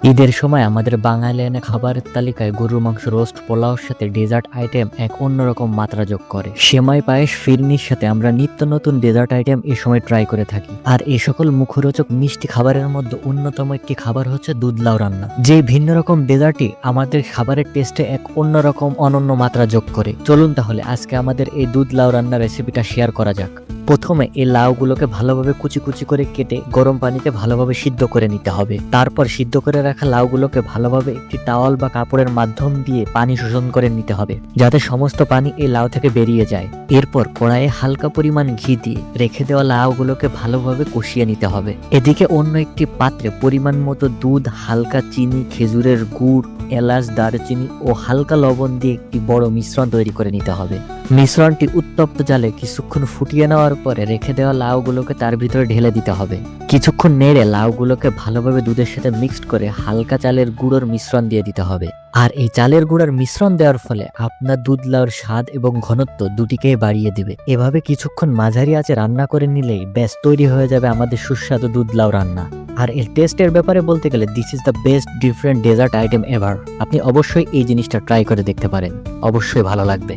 ঈদের সময় আমাদের বাঙালিয়ানা খাবারের তালিকায় গরুর মাংস, রোস্ট, পোলাওর সাথে ডেজার্ট আইটেম এক অন্যরকম মাত্রা যোগ করে। সেমাই, পায়েস, ফিরনির সাথে আমরা নিত্য নতুন ডেজার্ট আইটেম এ সময় ট্রাই করে থাকি। আর এই সকল মুখরোচক মিষ্টি খাবারের মধ্যে অন্যতম একটি খাবার হচ্ছে দুধ লাউ রান্না, যে ভিন্ন রকম ডেজার্টই আমাদের খাবারের টেস্টে এক অন্যরকম অনন্য মাত্রা যোগ করে। চলুন তাহলে আজকে আমাদের এই দুধ লাউ রান্নার রেসিপিটা শেয়ার করা যাক। প্রথমে এই লাউগুলোকে ভালোভাবে কুচি কুচি করে কেটে গরম পানিতে ভালোভাবে সিদ্ধ করে নিতে হবে। তারপর সিদ্ধ করে রাখা লাউগুলোকে ভালোভাবে একটি টাওয়াল বা কাপড়ের মাধ্যম দিয়ে পানি শোষণ করে নিতে হবে, যাতে সমস্ত পানি এই লাউ থেকে বেরিয়ে যায়। এরপর কড়াইয়ে হালকা পরিমাণ ঘি দিয়ে রেখে দেওয়া লাউগুলোকে ভালোভাবে কষিয়ে নিতে হবে। এদিকে অন্য একটি পাত্রে পরিমাণ মতো দুধ, হালকা চিনি, খেজুরের গুড়, এলাচ, দারচিনি ও হালকা লবণ দিয়ে একটি বড় মিশ্রণ তৈরি করে নিতে হবে। মিশ্রণটি উত্তপ্ত জালে কিছুক্ষণ ফুটিয়ে নেওয়ার পরে রেখে দেওয়া লাউগুলোকে তার ভিতরে ঢেলে দিতে হবে। কিছুক্ষণ নেড়ে লাউগুলোকে ভালোভাবে দুধের সাথে মিক্সড করে হালকা চালের গুঁড়োর মিশ্রণ দিয়ে দিতে হবে। আর এই চালের গুঁড়ার মিশ্রণ দেওয়ার ফলে আপনার দুধ লাউর স্বাদ এবং ঘনত্ব দুটিকেই বাড়িয়ে দিবে। এভাবে কিছুক্ষণ মাঝারি আঁচে রান্না করে নিলেই ব্যাস তৈরি হয়ে যাবে আমাদের সুস্বাদু দুধ লাউ রান্না। আর এর টেস্টের ব্যাপারে বলতে গেলে this is the best different dessert item ever. আপনি অবশ্যই এই জিনিসটা ট্রাই করে দেখতে পারেন, অবশ্যই ভালো লাগবে।